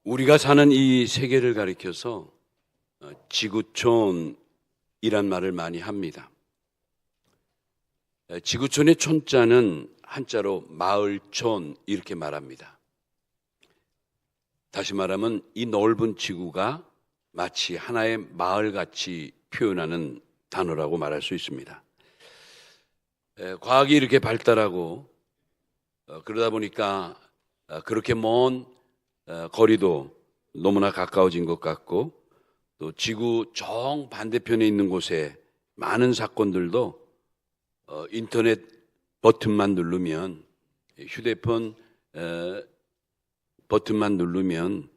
우리가 사는 이 세계를 가리켜서 지구촌이란 말을 많이 합니다. 지구촌의 촌자는 한자로 마을촌 이렇게 말합니다. 다시 말하면 이 넓은 지구가 마치 하나의 마을같이 표현하는 단어라고 말할 수 있습니다. 과학이 이렇게 발달하고 그러다 보니까 그렇게 먼 거리도 너무나 가까워진 것 같고, 또 지구 정반대편에 있는 곳에 많은 사건들도 인터넷 버튼만 누르면, 휴대폰 버튼만 누르면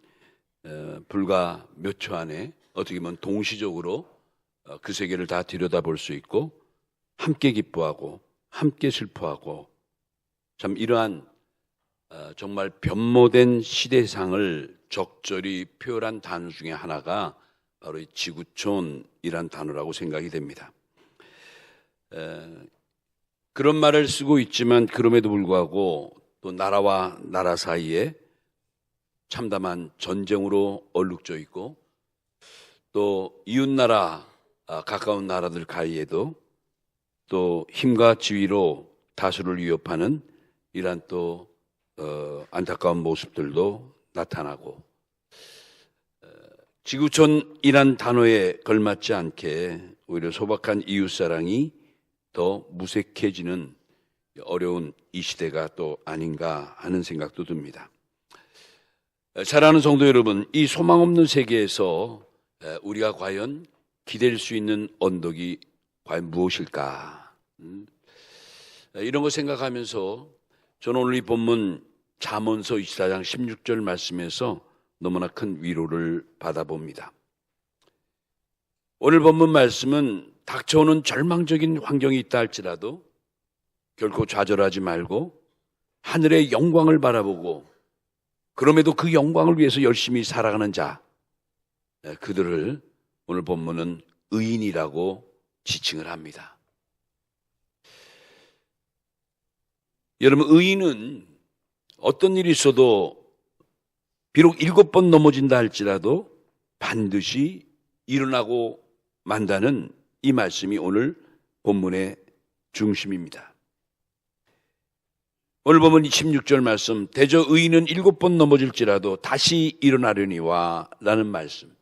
불과 몇 초 안에 어떻게 보면 동시적으로 그 세계를 다 들여다볼 수 있고, 함께 기뻐하고 함께 슬퍼하고, 참 이러한 정말 변모된 시대상을 적절히 표현한 단어 중에 하나가 바로 이 지구촌이란 단어라고 생각이 됩니다. 그런 말을 쓰고 있지만 그럼에도 불구하고 또 나라와 나라 사이에 참담한 전쟁으로 얼룩져 있고, 또 이웃나라 가까운 나라들 가이에도 또 힘과 지위로 다수를 위협하는 이러한 또 안타까운 모습들도 나타나고, 지구촌이란 단어에 걸맞지 않게 오히려 소박한 이웃사랑이 더 무색해지는 어려운 이 시대가 또 아닌가 하는 생각도 듭니다. 사랑하는 성도 여러분, 이 소망 없는 세계에서 우리가 과연 기댈 수 있는 언덕이 과연 무엇일까? 이런 거 생각하면서 저는 오늘 이 본문 잠언서 24장 16절 말씀에서 너무나 큰 위로를 받아봅니다. 오늘 본문 말씀은 닥쳐오는 절망적인 환경이 있다 할지라도 결코 좌절하지 말고 하늘의 영광을 바라보고, 그럼에도 그 영광을 위해서 열심히 살아가는 자, 그들을 오늘 본문은 의인이라고 지칭을 합니다. 여러분, 의인은 어떤 일이 있어도 비록 7번 넘어진다 할지라도 반드시 일어나고 만다는 이 말씀이 오늘 본문의 중심입니다. 오늘 보면 16절 말씀, 대저 의인은 7번 넘어질지라도 다시 일어나려니와 라는 말씀.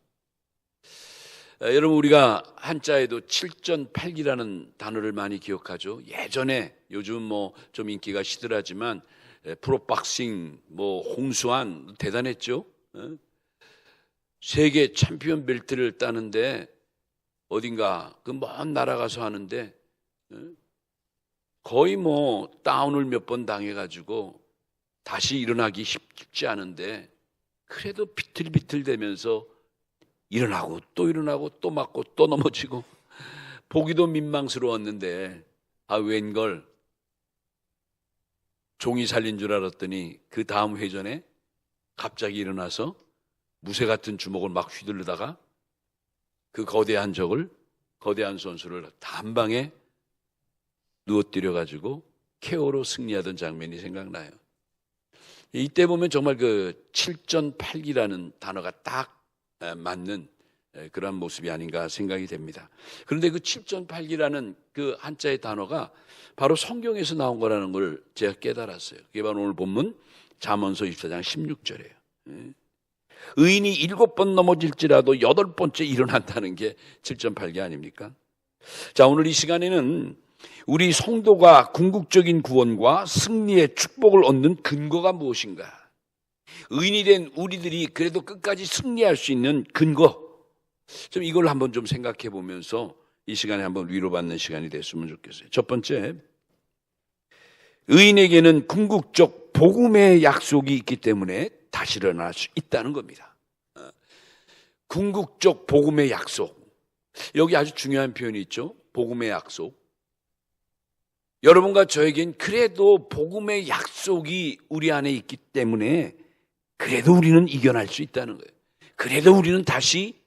여러분, 우리가 한자에도 7전팔기라는 단어를 많이 기억하죠. 예전에, 요즘 좀 인기가 시들하지만 프로박싱, 홍수환 대단했죠. 세계 챔피언 벨트를 따는데 어딘가 그 먼 나라 가서 하는데 거의 다운을 몇 번 당해가지고 다시 일어나기 쉽지 않은데, 그래도 비틀비틀 대면서 일어나고 또 일어나고 또 맞고 또 넘어지고 보기도 민망스러웠는데, 웬걸 종이 살린 줄 알았더니 그 다음 회전에 갑자기 일어나서 무쇠 같은 주먹을 막 휘두르다가 그 거대한 선수를 단방에 누워뜨려가지고 KO로 승리하던 장면이 생각나요. 이때 보면 정말 그 7전팔기라는 단어가 딱 맞는 그런 모습이 아닌가 생각이 됩니다. 그런데 그 7전팔기라는 그 한자의 단어가 바로 성경에서 나온 거라는 걸 제가 깨달았어요. 그게 바로 오늘 본문 잠언서 24장 16절이에요. 의인이 7번 넘어질지라도 8번째 일어난다는 게 7전팔기 아닙니까? 자, 오늘 이 시간에는 우리 성도가 궁극적인 구원과 승리의 축복을 얻는 근거가 무엇인가? 의인이 된 우리들이 그래도 끝까지 승리할 수 있는 근거, 좀 이걸 한번 좀 생각해 보면서 이 시간에 한번 위로받는 시간이 됐으면 좋겠어요. 첫 번째, 의인에게는 궁극적 복음의 약속이 있기 때문에 다시 일어날 수 있다는 겁니다. 궁극적 복음의 약속. 여기 아주 중요한 표현이 있죠. 복음의 약속. 여러분과 저에겐 그래도 복음의 약속이 우리 안에 있기 때문에 그래도 우리는 이겨낼 수 있다는 거예요. 그래도 우리는 다시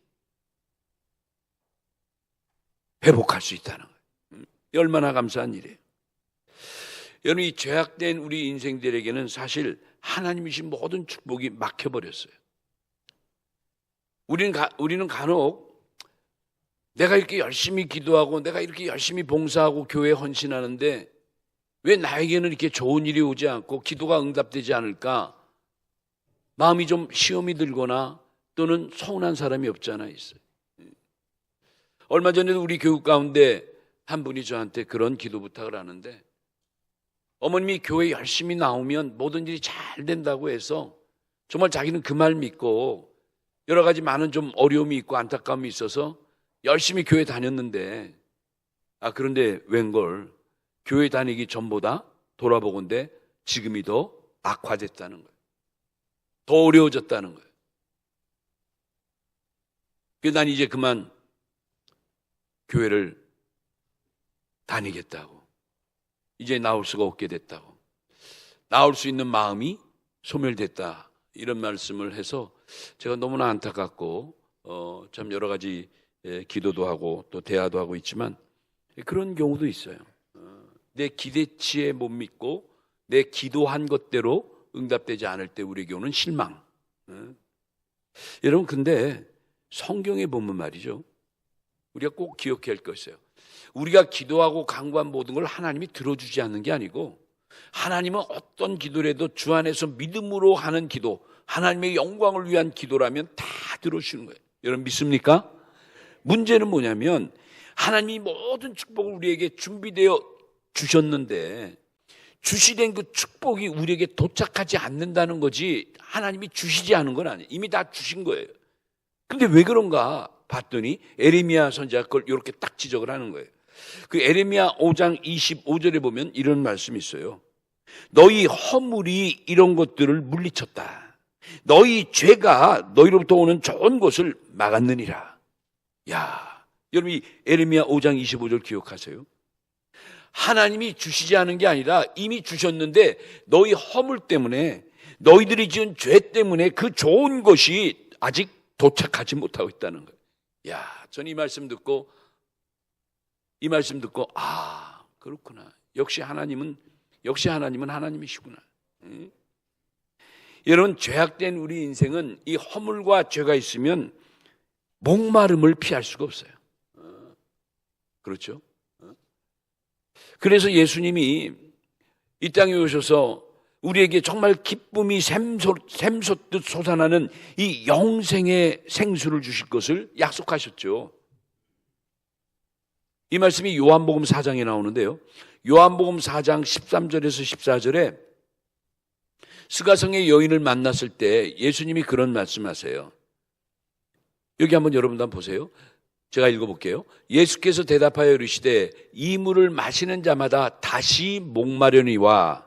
회복할 수 있다는 거예요. 얼마나 감사한 일이에요. 여러분, 이 죄악된 우리 인생들에게는 사실 하나님이신 모든 축복이 막혀버렸어요. 우리는 간혹 내가 이렇게 열심히 기도하고 내가 이렇게 열심히 봉사하고 교회에 헌신하는데 왜 나에게는 이렇게 좋은 일이 오지 않고 기도가 응답되지 않을까? 마음이 좀 시험이 들거나 또는 서운한 사람이 없지 않아 있어요. 얼마 전에도 우리 교육 가운데 한 분이 저한테 그런 기도 부탁을 하는데, 어머님이 교회 열심히 나오면 모든 일이 잘 된다고 해서 정말 자기는 그 말 믿고 여러 가지 많은 좀 어려움이 있고 안타까움이 있어서 열심히 교회 다녔는데, 그런데 웬걸 교회 다니기 전보다 돌아보건대 지금이 더 악화됐다는 거예요. 더 어려워졌다는 거예요. 그래서 난 이제 그만 교회를 다니겠다고, 이제 나올 수가 없게 됐다고, 나올 수 있는 마음이 소멸됐다, 이런 말씀을 해서 제가 너무나 안타깝고 참 여러 가지 기도도 하고 또 대화도 하고 있지만 그런 경우도 있어요. 내 기대치에 못 믿고 내 기도한 것대로 응답되지 않을 때 우리 교우는 실망. 여러분, 근데 성경에 보면 말이죠, 우리가 꼭 기억해야 할 것이에요. 우리가 기도하고 간구한 모든 걸 하나님이 들어주지 않는 게 아니고, 하나님은 어떤 기도라도 주 안에서 믿음으로 하는 기도, 하나님의 영광을 위한 기도라면 다 들어주시는 거예요. 여러분 믿습니까? 문제는 뭐냐면 하나님이 모든 축복을 우리에게 준비되어 주셨는데 주시된 그 축복이 우리에게 도착하지 않는다는 거지, 하나님이 주시지 않은 건 아니에요. 이미 다 주신 거예요. 근데 왜 그런가 봤더니 에레미야 선지자가 그걸 이렇게 딱 지적을 하는 거예요. 그 에레미야 5장 25절에 보면 이런 말씀이 있어요. 너희 허물이 이런 것들을 물리쳤다. 너희 죄가 너희로부터 오는 좋은 것을 막았느니라. 야, 여러분 이 에레미야 5장 25절 기억하세요? 하나님이 주시지 않은 게 아니라 이미 주셨는데 너희 허물 때문에, 너희들이 지은 죄 때문에 그 좋은 것이 아직 도착하지 못하고 있다는 거예요. 야, 저는 이 말씀 듣고 그렇구나. 역시 하나님은 하나님이시구나. 여러분, 죄악된 우리 인생은 이 허물과 죄가 있으면 목마름을 피할 수가 없어요. 그렇죠? 그래서 예수님이 이 땅에 오셔서 우리에게 정말 기쁨이 샘솟듯 솟아나는 이 영생의 생수를 주실 것을 약속하셨죠. 이 말씀이 요한복음 4장에 나오는데요. 요한복음 4장 13절에서 14절에 스가성의 여인을 만났을 때 예수님이 그런 말씀하세요. 여기 한번 여러분도 한번 보세요. 제가 읽어볼게요. 예수께서 대답하여 이르시되 이 물을 마시는 자마다 다시 목마려니와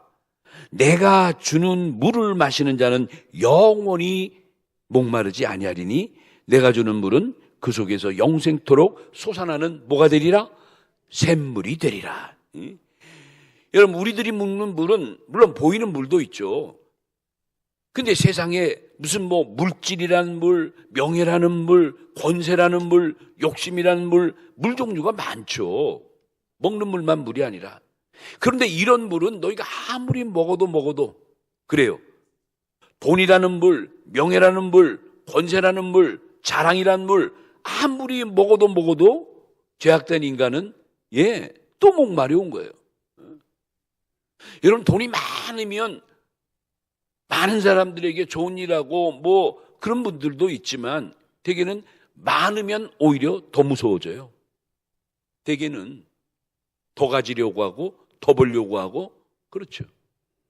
내가 주는 물을 마시는 자는 영원히 목마르지 아니하리니 내가 주는 물은 그 속에서 영생토록 솟아나는 뭐가 되리라? 샘물이 되리라. 여러분, 우리들이 먹는 물은 물론 보이는 물도 있죠. 근데 세상에 무슨 물질이라는 물, 명예라는 물, 권세라는 물, 욕심이라는 물 종류가 많죠. 먹는 물만 물이 아니라. 그런데 이런 물은 너희가 아무리 먹어도 그래요. 돈이라는 물, 명예라는 물, 권세라는 물, 자랑이라는 물 아무리 먹어도 죄악된 인간은 또 목마려운 거예요. 여러분, 돈이 많으면 많은 사람들에게 좋은 일하고 그런 분들도 있지만 대개는 많으면 오히려 더 무서워져요. 대개는 더 가지려고 하고 더 벌려고 하고, 그렇죠.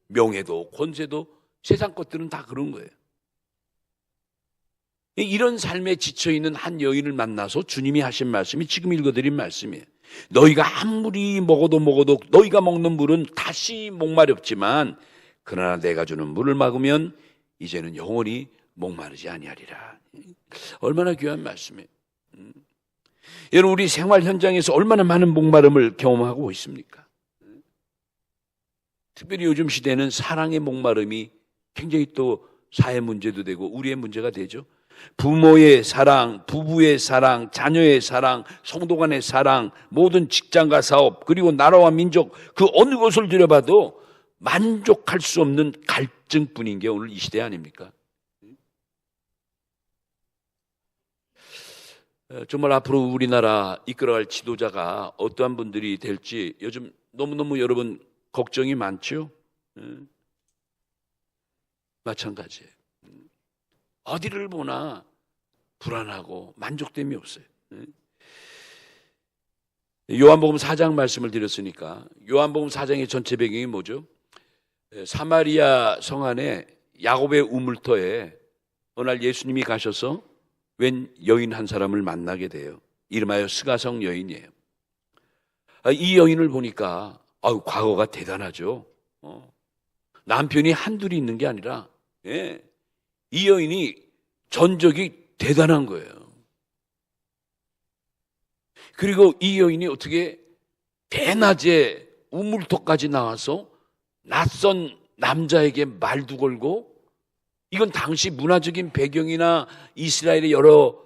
명예도 권세도 세상 것들은 다 그런 거예요. 이런 삶에 지쳐있는 한 여인을 만나서 주님이 하신 말씀이 지금 읽어드린 말씀이에요. 너희가 아무리 먹어도 너희가 먹는 물은 다시 목마렵지만 그러나 내가 주는 물을 막으면 이제는 영원히 목마르지 아니하리라. 얼마나 귀한 말씀이에요. 여러분, 우리 생활 현장에서 얼마나 많은 목마름을 경험하고 있습니까? 특별히 요즘 시대는 사랑의 목마름이 굉장히 또 사회 문제도 되고 우리의 문제가 되죠. 부모의 사랑, 부부의 사랑, 자녀의 사랑, 성도 간의 사랑, 모든 직장과 사업, 그리고 나라와 민족, 그 어느 것을 들여봐도 만족할 수 없는 갈증뿐인 게 오늘 이 시대 아닙니까? 정말 앞으로 우리나라 이끌어갈 지도자가 어떠한 분들이 될지 요즘 너무너무 여러분 걱정이 많죠? 마찬가지예요. 어디를 보나 불안하고 만족됨이 없어요. 요한복음 4장 말씀을 드렸으니까 요한복음 4장의 전체 배경이 뭐죠? 사마리아 성 안에 야곱의 우물터에 어느 날 예수님이 가셔서 웬 여인 한 사람을 만나게 돼요. 이름하여 스가성 여인이에요. 이 여인을 보니까 과거가 대단하죠. 남편이 한둘이 있는 게 아니라 이 여인이 전적이 대단한 거예요. 그리고 이 여인이 어떻게 대낮에 우물터까지 나와서 낯선 남자에게 말도 걸고, 이건 당시 문화적인 배경이나 이스라엘의 여러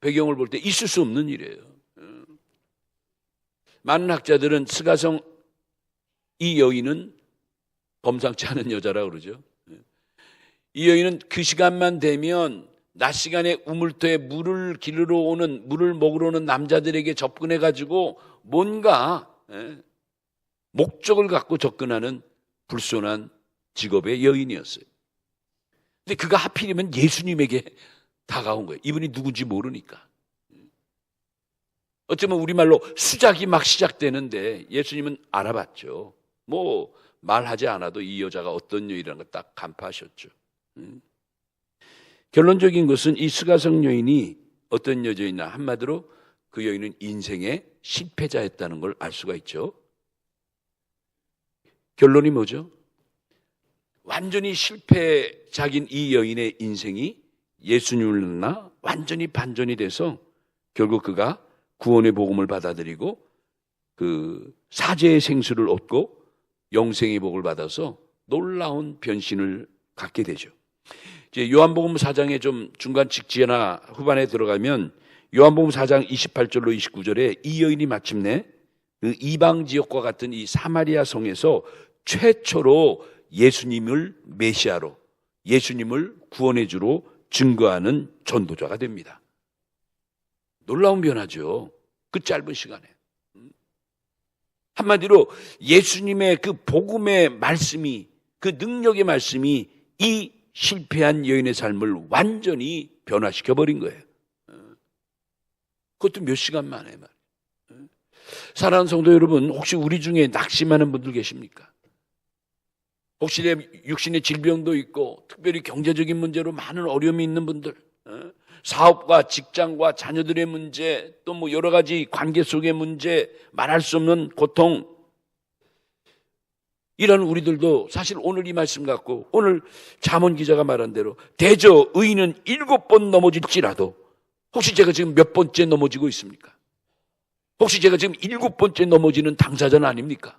배경을 볼 때 있을 수 없는 일이에요. 많은 학자들은 스가성 이 여인은 범상치 않은 여자라고 그러죠. 이 여인은 그 시간만 되면 낮 시간에 우물터에 물을 먹으러 오는 남자들에게 접근해가지고 뭔가 목적을 갖고 접근하는 불손한 직업의 여인이었어요. 근데 그가 하필이면 예수님에게 다가온 거예요. 이분이 누군지 모르니까. 어쩌면 우리말로 수작이 막 시작되는데 예수님은 알아봤죠. 뭐 말하지 않아도 이 여자가 어떤 여인이라는 걸 딱 간파하셨죠. 결론적인 것은 이 스가성 여인이 어떤 여자이냐, 한마디로 그 여인은 인생의 실패자였다는 걸 알 수가 있죠. 결론이 뭐죠? 완전히 실패작인 이 여인의 인생이 예수님을 만나 완전히 반전이 돼서 결국 그가 구원의 복음을 받아들이고 그 사죄의 생수를 얻고 영생의 복을 받아서 놀라운 변신을 갖게 되죠. 이제 요한복음 4장에 좀 중간 직지나 후반에 들어가면 요한복음 4장 28절로 29절에 이 여인이 마침내 그 이방 지역과 같은 이 사마리아 성에서 최초로 예수님을 메시아로, 예수님을 구원의 주로 증거하는 전도자가 됩니다. 놀라운 변화죠. 그 짧은 시간에. 한마디로 예수님의 그 복음의 말씀이, 그 능력의 말씀이 이 실패한 여인의 삶을 완전히 변화시켜버린 거예요. 그것도 몇 시간 만에 말이에요. 사랑하는 성도 여러분, 혹시 우리 중에 낙심하는 분들 계십니까? 혹시 내 육신의 질병도 있고 특별히 경제적인 문제로 많은 어려움이 있는 분들, 사업과 직장과 자녀들의 문제, 또 뭐 여러 가지 관계 속의 문제, 말할 수 없는 고통, 이런 우리들도 사실 오늘 이 말씀 갖고 오늘 잠언 기자가 말한 대로 대저 의인은 7번 넘어질지라도, 혹시 제가 지금 몇 번째 넘어지고 있습니까? 혹시 제가 지금 7번째 넘어지는 당사자는 아닙니까?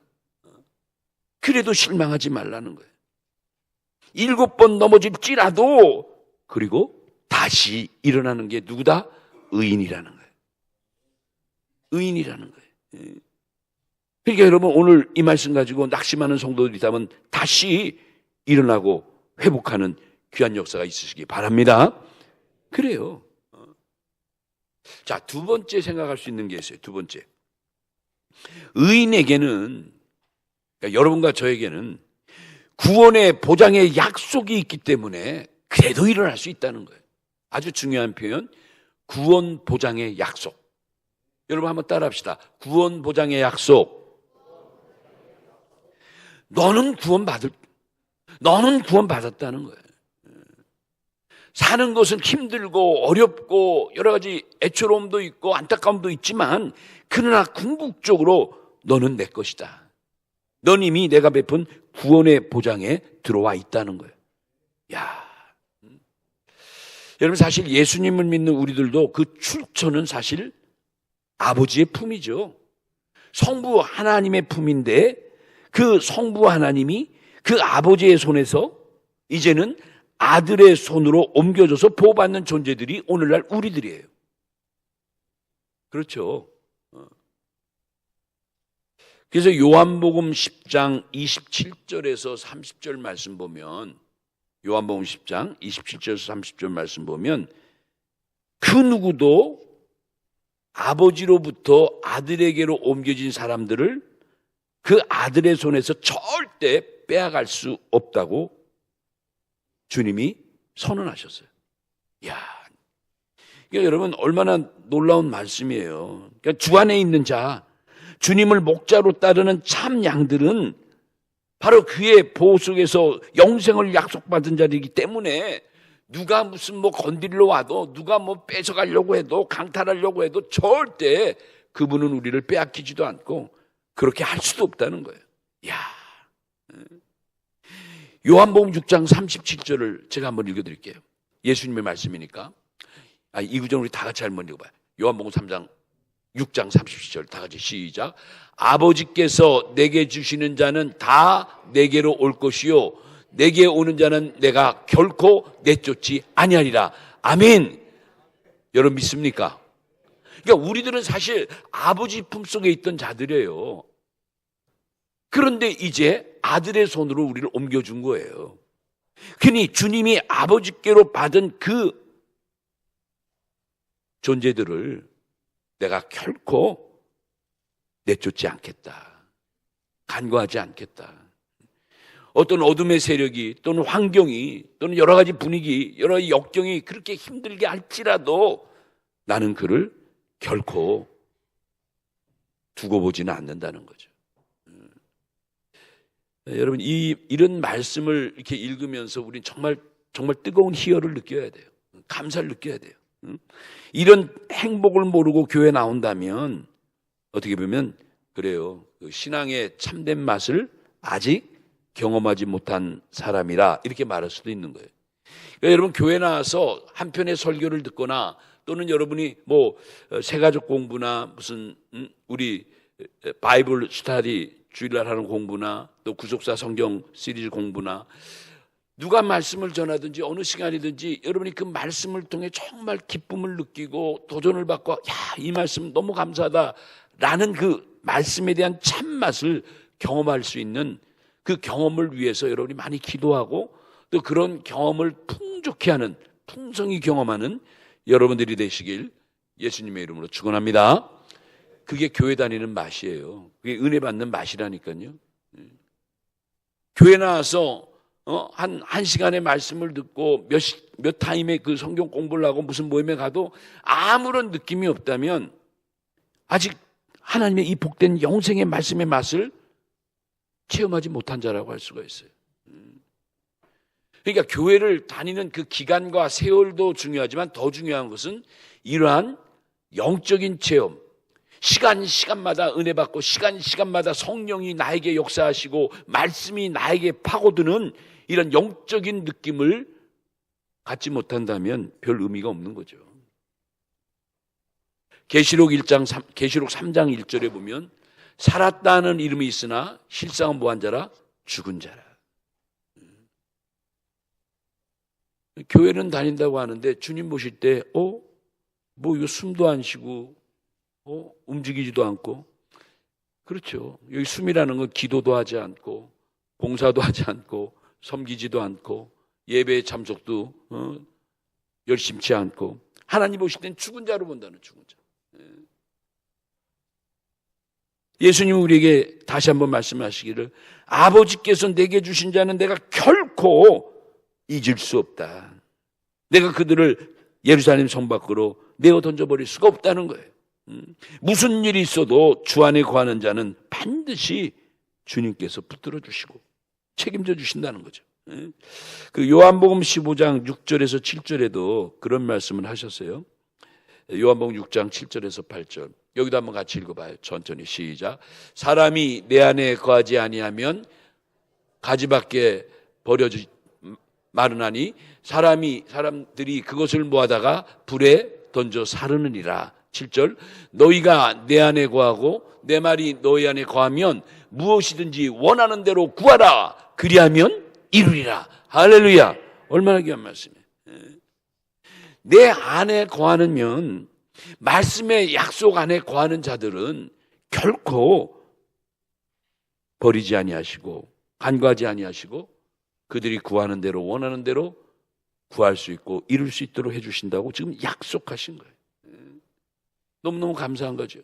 그래도 실망하지 말라는 거예요. 7번 넘어질지라도 그리고 다시 일어나는 게 누구다? 의인이라는 거예요. 의인이라는 거예요. 그러니까 여러분, 오늘 이 말씀 가지고 낙심하는 성도들이 있다면 다시 일어나고 회복하는 귀한 역사가 있으시기 바랍니다. 그래요. 자, 두 번째 생각할 수 있는 게 있어요. 두 번째. 의인에게는, 그러니까 여러분과 저에게는 구원의 보장의 약속이 있기 때문에 그래도 일어날 수 있다는 거예요. 아주 중요한 표현, 구원 보장의 약속. 여러분 한번 따라합시다. 구원 보장의 약속. 너는 구원받았다는 거예요. 사는 것은 힘들고 어렵고 여러 가지 애처로움도 있고 안타까움도 있지만, 그러나 궁극적으로 너는 내 것이다. 넌 이미 내가 베푼 구원의 보장에 들어와 있다는 거예요. 야, 여러분, 사실 예수님을 믿는 우리들도 그 출처는 사실 아버지의 품이죠. 성부 하나님의 품인데, 그 성부 하나님이 그 아버지의 손에서 이제는 아들의 손으로 옮겨져서 보호받는 존재들이 오늘날 우리들이에요. 그렇죠. 그래서 요한복음 10장 27절에서 30절 말씀 보면, 요한복음 10장 27절에서 30절 말씀 보면 그 누구도 아버지로부터 아들에게로 옮겨진 사람들을 그 아들의 손에서 절대 빼앗갈 수 없다고 주님이 선언하셨어요. 이야, 그러니까 여러분 얼마나 놀라운 말씀이에요. 그러니까 주 안에 있는 자, 주님을 목자로 따르는 참 양들은 바로 그의 보호 속에서 영생을 약속받은 자이기 때문에 누가 무슨 뭐 건드리러 와도, 누가 뭐 뺏어가려고 해도, 강탈하려고 해도 절대 그분은 우리를 빼앗기지도 않고 그렇게 할 수도 없다는 거예요. 이야. 요한복음 6장 37절을 제가 한번 읽어드릴게요. 예수님의 말씀이니까. 이 구절 우리 다 같이 한번 읽어봐요. 요한복음 6장 37절 다 같이 시작. 아버지께서 내게 주시는 자는 다 내게로 올 것이요 내게 오는 자는 내가 결코 내쫓지 아니하리라. 아멘. 여러분 믿습니까? 그러니까 우리들은 사실 아버지 품속에 있던 자들이에요. 그런데 이제 아들의 손으로 우리를 옮겨준 거예요. 그러니 주님이 아버지께로 받은 그 존재들을 내가 결코 내쫓지 않겠다. 간과하지 않겠다. 어떤 어둠의 세력이 또는 환경이 또는 여러 가지 분위기, 여러 가지 역경이 그렇게 힘들게 할지라도 나는 그를 결코 두고 보지는 않는다는 거죠. 여러분 이런 말씀을 이렇게 읽으면서 우리는 정말 뜨거운 희열을 느껴야 돼요. 감사를 느껴야 돼요. 이런 행복을 모르고 교회 나온다면 어떻게 보면 그래요. 신앙의 참된 맛을 아직 경험하지 못한 사람이라 이렇게 말할 수도 있는 거예요. 그러니까 여러분 교회 나와서 한 편의 설교를 듣거나 또는 여러분이 뭐 새가족 공부나 무슨 우리 바이블 스터디 주일날 하는 공부나 또 구속사 성경 시리즈 공부나 누가 말씀을 전하든지 어느 시간이든지 여러분이 그 말씀을 통해 정말 기쁨을 느끼고 도전을 받고 이 말씀 너무 감사하다라는 그 말씀에 대한 참맛을 경험할 수 있는 그 경험을 위해서 여러분이 많이 기도하고 또 그런 경험을 풍족히 하는 풍성히 경험하는 여러분들이 되시길 예수님의 이름으로 축원합니다. 그게 교회 다니는 맛이에요. 그게 은혜 받는 맛이라니까요. 교회 나와서 한 시간의 말씀을 듣고 몇 타임의 그 성경 공부를 하고 무슨 모임에 가도 아무런 느낌이 없다면 아직 하나님의 이 복된 영생의 말씀의 맛을 체험하지 못한 자라고 할 수가 있어요. 그러니까 교회를 다니는 그 기간과 세월도 중요하지만 더 중요한 것은 이러한 영적인 체험, 시간마다 은혜 받고 시간마다 성령이 나에게 역사하시고 말씀이 나에게 파고드는 이런 영적인 느낌을 갖지 못한다면 별 의미가 없는 거죠. 계시록 3장 1절에 보면 살았다는 이름이 있으나 실상은 뭐한 자라? 죽은 자라. 교회는 다닌다고 하는데 주님 보실 때 뭐 이거 숨도 안 쉬고 움직이지도 않고 그렇죠. 여기 숨이라는 건 기도도 하지 않고 봉사도 하지 않고 섬기지도 않고 예배에 참석도 열심치 않고 하나님 보실 땐 죽은 자로 본다는 죽은 자. 예수님은 우리에게 다시 한번 말씀하시기를 아버지께서 내게 주신 자는 내가 결코 잊을 수 없다. 내가 그들을 예루살렘 성 밖으로 내어 던져버릴 수가 없다는 거예요. 무슨 일이 있어도 주 안에 거하는 자는 반드시 주님께서 붙들어 주시고 책임져 주신다는 거죠. 그 요한복음 15장 6절에서 7절에도 그런 말씀을 하셨어요. 요한복음 6장 7절에서 8절 여기도 한번 같이 읽어봐요. 천천히 시작. 사람이 내 안에 거하지 아니하면 가지밖에 버려지 마르나니 사람들이 그것을 모아다가 불에 던져 사르느니라. 7절 너희가 내 안에 거하고 내 말이 너희 안에 거하면 무엇이든지 원하는 대로 구하라. 그리하면 이루리라. 할렐루야. 얼마나 귀한 말씀이에요. 내 안에 거하면 말씀의 약속 안에 거하는 자들은 결코 버리지 아니하시고 간과하지 아니하시고 그들이 구하는 대로 원하는 대로 구할 수 있고 이룰 수 있도록 해주신다고 지금 약속하신 거예요. 너무너무 감사한 거죠.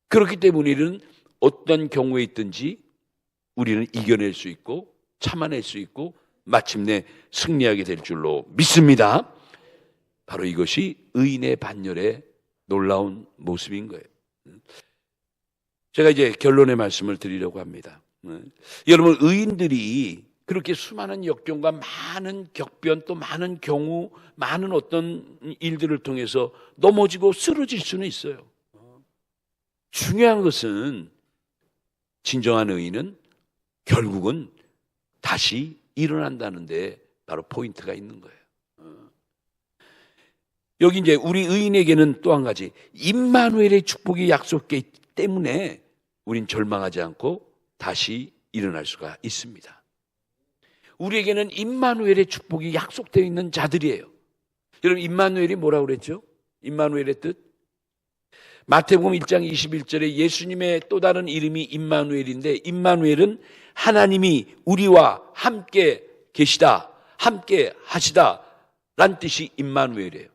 그렇기 때문에 우리는 어떤 경우에 있든지 우리는 이겨낼 수 있고 참아낼 수 있고 마침내 승리하게 될 줄로 믿습니다. 바로 이것이 의인의 반열의 놀라운 모습인 거예요. 제가 이제 결론의 말씀을 드리려고 합니다. 여러분, 의인들이 그렇게 수많은 역경과 많은 격변, 또 많은 경우, 많은 어떤 일들을 통해서 넘어지고 쓰러질 수는 있어요. 중요한 것은 진정한 의인은 결국은 다시 일어난다는데 바로 포인트가 있는 거예요. 여기 이제 우리 의인에게는 또 한 가지 임마누엘의 축복이 약속되어 있기 때문에 우린 절망하지 않고 다시 일어날 수가 있습니다. 우리에게는 임마누엘의 축복이 약속되어 있는 자들이에요. 여러분, 임마누엘이 뭐라고 그랬죠? 임마누엘의 뜻? 마태복음 1장 21절에 예수님의 또 다른 이름이 임마누엘인데, 임마누엘은 하나님이 우리와 함께 계시다, 함께 하시다 란 뜻이 임마누엘이에요.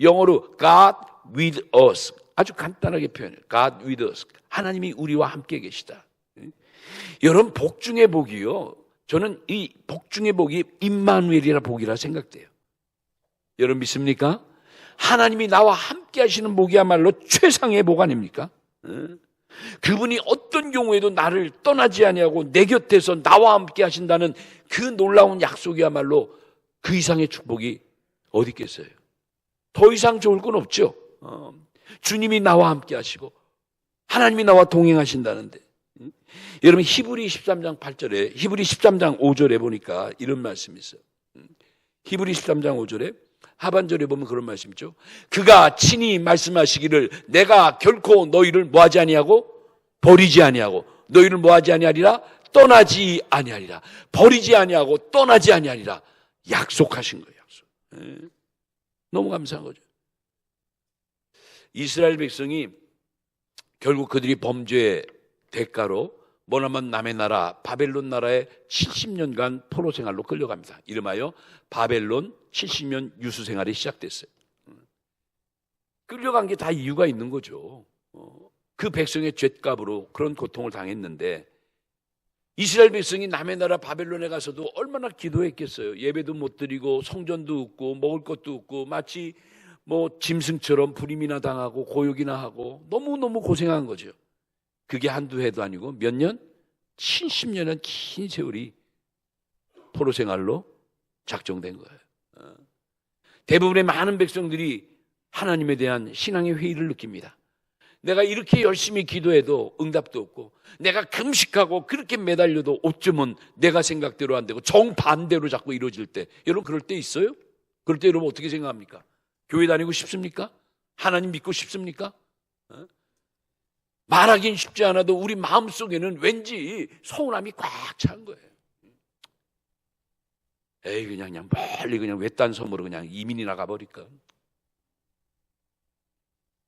영어로 God with us, 아주 간단하게 표현해요. God with us, 하나님이 우리와 함께 계시다. 여러분, 복 중의 복이요, 저는 이 복 중의 복이 임마누엘이라 복이라 생각돼요. 여러분 믿습니까? 하나님이 나와 함께 하시는 복이야말로 최상의 복 아닙니까? 그분이 어떤 경우에도 나를 떠나지 아니하고 내 곁에서 나와 함께 하신다는 그 놀라운 약속이야말로 그 이상의 축복이 어디 있겠어요? 더 이상 좋을 건 없죠. 주님이 나와 함께 하시고 하나님이 나와 동행하신다는데, 여러분 히브리 13장 8절에 히브리 13장 5절에 보니까 이런 말씀이 있어요. 히브리 13장 5절에 하반절에 보면 그런 말씀 있죠. 그가 친히 말씀하시기를 내가 결코 너희를 뭐하지 아니하고 버리지 아니하고 너희를 뭐하지 아니하리라 떠나지 아니하리라, 버리지 아니하고 떠나지 아니하리라 약속하신 거예요. 약속. 너무 감사한 거죠. 이스라엘 백성이 결국 그들이 범죄의 대가로 머나먼 남의 나라 바벨론 나라에 70년간 포로 생활로 끌려갑니다. 이름하여 바벨론 70년 유수 생활이 시작됐어요. 끌려간 게 다 이유가 있는 거죠. 그 백성의 죗값으로 그런 고통을 당했는데, 이스라엘 백성이 남의 나라 바벨론에 가서도 얼마나 기도했겠어요. 예배도 못 드리고 성전도 없고 먹을 것도 없고 마치 뭐 짐승처럼 불임이나 당하고 고욕이나 하고 너무너무 고생한 거죠. 그게 한두 해도 아니고 몇 년? 70년은 긴 세월이 포로 생활로 작정된 거예요. 대부분의 많은 백성들이 하나님에 대한 신앙의 회의를 느낍니다. 내가 이렇게 열심히 기도해도 응답도 없고, 내가 금식하고 그렇게 매달려도 어쩌면 내가 생각대로 안 되고 정반대로 자꾸 이루어질 때, 여러분 그럴 때 있어요? 그럴 때 여러분 어떻게 생각합니까? 교회 다니고 싶습니까? 하나님 믿고 싶습니까? 말하긴 쉽지 않아도 우리 마음속에는 왠지 서운함이 꽉 찬 거예요. 에이, 그냥 멀리 그냥 외딴 섬으로 그냥 이민이 나가버릴까?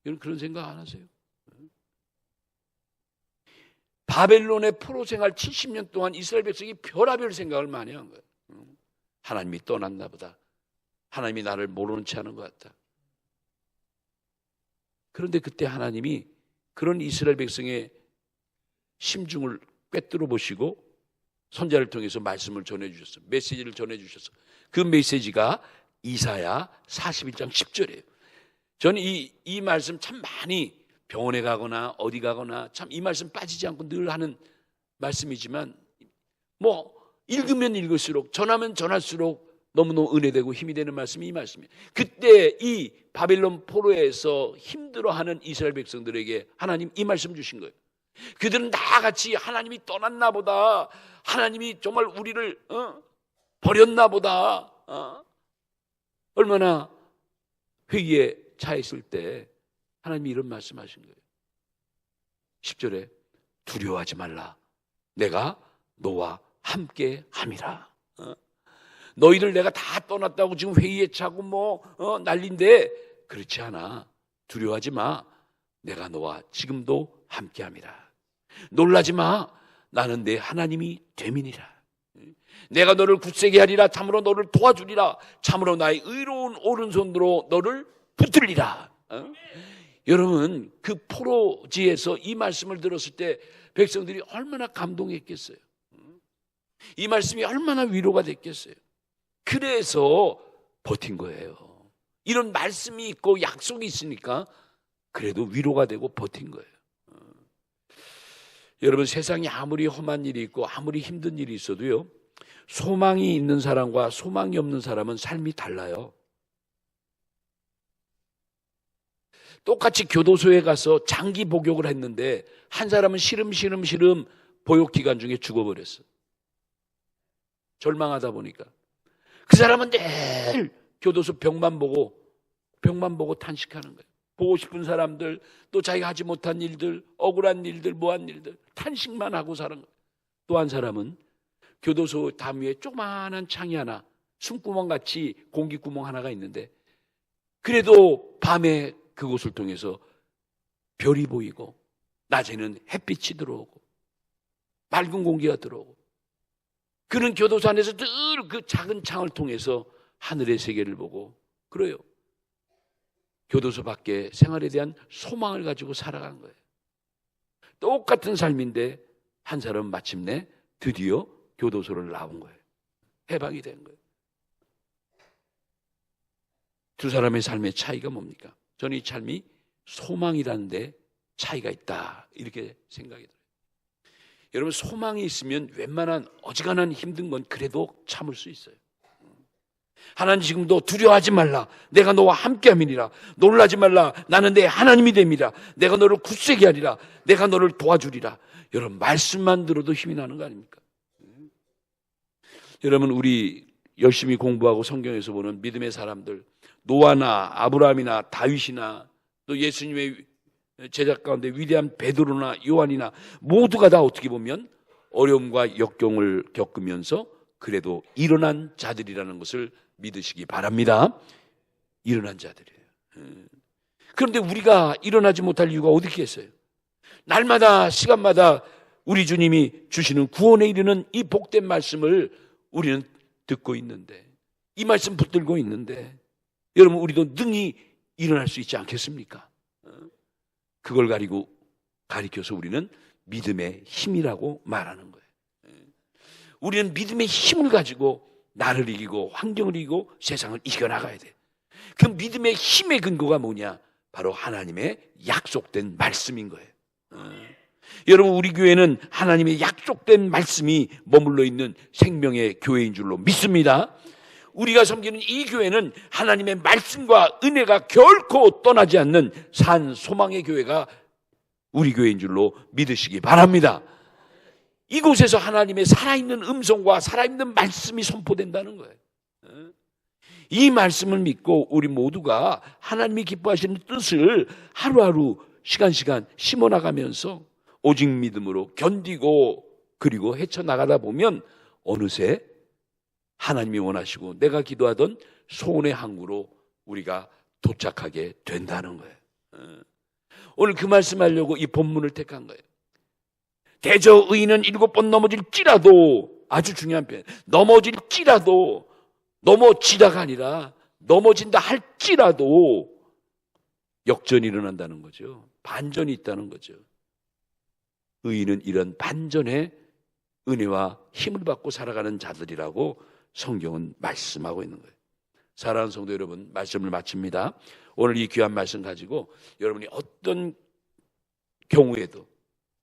여러분 그런 생각 안 하세요? 바벨론의 포로 생활 70년 동안 이스라엘 백성이 별의별 생각을 많이 한 거예요. 하나님이 떠났나 보다. 하나님이 나를 모르는 채 하는 것 같다. 그런데 그때 하나님이 그런 이스라엘 백성의 심중을 꿰뚫어 보시고 선자를 통해서 말씀을 전해주셨어요. 메시지를 전해주셨어요. 그 메시지가 이사야 41장 10절이에요. 저는 이 말씀 참 많이 병원에 가거나 어디 가거나 참 이 말씀 빠지지 않고 늘 하는 말씀이지만, 뭐 읽으면 읽을수록 전하면 전할수록 너무너무 은혜되고 힘이 되는 말씀이 이 말씀이에요. 그때 이 바벨론 포로에서 힘들어하는 이스라엘 백성들에게 하나님 이 말씀 주신 거예요. 그들은 나같이 하나님이 떠났나 보다, 하나님이 정말 우리를 버렸나 보다, 얼마나 회의에 차 있을 때 하나님이 이런 말씀하신 거예요. 10절에 두려워하지 말라, 내가 너와 함께 함이라. 너희들 내가 다 떠났다고 지금 회의에 차고 난리인데 그렇지 않아. 두려워하지 마. 내가 너와 지금도 함께함이라. 놀라지 마. 나는 내 하나님이 됨이니라. 내가 너를 굳세게 하리라. 참으로 너를 도와주리라. 참으로 나의 의로운 오른손으로 너를 붙들리라. 여러분, 그 포로지에서 이 말씀을 들었을 때 백성들이 얼마나 감동했겠어요. 이 말씀이 얼마나 위로가 됐겠어요. 그래서 버틴 거예요. 이런 말씀이 있고 약속이 있으니까 그래도 위로가 되고 버틴 거예요. 여러분, 세상에 아무리 험한 일이 있고 아무리 힘든 일이 있어도요, 소망이 있는 사람과 소망이 없는 사람은 삶이 달라요. 똑같이 교도소에 가서 장기 복역을 했는데 한 사람은 시름시름 복역 기간 중에 죽어버렸어. 절망하다 보니까. 그 사람은 늘 교도소 벽만 보고 탄식하는 거예요. 보고 싶은 사람들, 또 자기가 하지 못한 일들, 억울한 일들, 뭐한 일들 탄식만 하고 사는 거예요. 또 한 사람은 교도소 담 위에 조그마한 창이 하나, 숨구멍같이 공기구멍 하나가 있는데 그래도 밤에 그곳을 통해서 별이 보이고 낮에는 햇빛이 들어오고 맑은 공기가 들어오고, 그는 교도소 안에서 늘 그 작은 창을 통해서 하늘의 세계를 보고 그래요. 교도소 밖에 생활에 대한 소망을 가지고 살아간 거예요. 똑같은 삶인데 한 사람은 마침내 드디어 교도소를 나온 거예요. 해방이 된 거예요. 두 사람의 삶의 차이가 뭡니까? 저는 이 삶이 소망이라는 데 차이가 있다, 이렇게 생각이 들어요. 여러분, 소망이 있으면 웬만한 어지간한 힘든 건 그래도 참을 수 있어요. 하나님, 지금도 두려워하지 말라, 내가 너와 함께함이니라. 놀라지 말라, 나는 내 하나님이 됨이라. 내가 너를 굳세게 하리라, 내가 너를 도와주리라. 여러분, 말씀만 들어도 힘이 나는 거 아닙니까? 여러분, 우리 열심히 공부하고 성경에서 보는 믿음의 사람들, 노아나 아브라함이나 다윗이나 또 예수님의 제자 가운데 위대한 베드로나 요한이나 모두가 다 어떻게 보면 어려움과 역경을 겪으면서 그래도 일어난 자들이라는 것을 믿으시기 바랍니다. 일어난 자들이에요. 그런데 우리가 일어나지 못할 이유가 어디 있겠어요? 날마다 시간마다 우리 주님이 주시는 구원에 이르는 이 복된 말씀을 우리는 듣고 있는데, 이 말씀 붙들고 있는데, 여러분, 우리도 능히 일어날 수 있지 않겠습니까? 그걸 가리켜서 우리는 믿음의 힘이라고 말하는 거예요. 우리는 믿음의 힘을 가지고 나를 이기고 환경을 이기고 세상을 이겨나가야 돼. 그 믿음의 힘의 근거가 뭐냐? 바로 하나님의 약속된 말씀인 거예요. 여러분, 우리 교회는 하나님의 약속된 말씀이 머물러 있는 생명의 교회인 줄로 믿습니다. 우리가 섬기는 이 교회는 하나님의 말씀과 은혜가 결코 떠나지 않는 산 소망의 교회가 우리 교회인 줄로 믿으시기 바랍니다. 이곳에서 하나님의 살아있는 음성과 살아있는 말씀이 선포된다는 거예요. 이 말씀을 믿고 우리 모두가 하나님이 기뻐하시는 뜻을 하루하루 시간 심어나가면서 오직 믿음으로 견디고 그리고 헤쳐나가다 보면 어느새 하나님이 원하시고 내가 기도하던 소원의 항구로 우리가 도착하게 된다는 거예요. 오늘 그 말씀하려고 이 본문을 택한 거예요. 대저 의인은 7번 넘어질지라도, 아주 중요한 표현, 넘어질지라도, 넘어지다가 아니라 넘어진다 할지라도 역전이 일어난다는 거죠. 반전이 있다는 거죠. 의인은 이런 반전의 은혜와 힘을 받고 살아가는 자들이라고 성경은 말씀하고 있는 거예요. 사랑하는 성도 여러분, 말씀을 마칩니다. 오늘 이 귀한 말씀 가지고 여러분이 어떤 경우에도,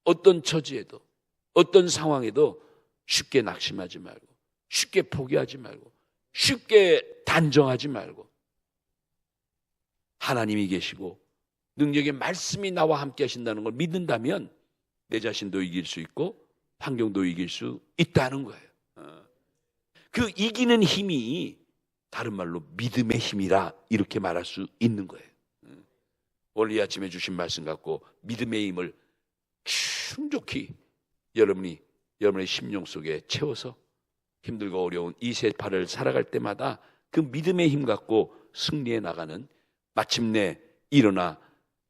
어떤 처지에도, 어떤 상황에도 쉽게 낙심하지 말고, 쉽게 포기하지 말고, 쉽게 단정하지 말고, 하나님이 계시고 능력의 말씀이 나와 함께 하신다는 걸 믿는다면 내 자신도 이길 수 있고 환경도 이길 수 있다는 거예요. 그 이기는 힘이 다른 말로 믿음의 힘이라 이렇게 말할 수 있는 거예요. 오늘 이 아침에 주신 말씀 갖고 믿음의 힘을 충족히 여러분의 심령 속에 채워서 힘들고 어려운 이 세파를 살아갈 때마다 그 믿음의 힘 갖고 승리해 나가는, 마침내 일어나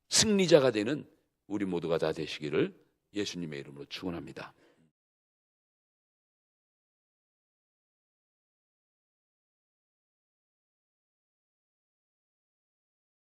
승리자가 되는 우리 모두가 다 되시기를 예수님의 이름으로 축원합니다.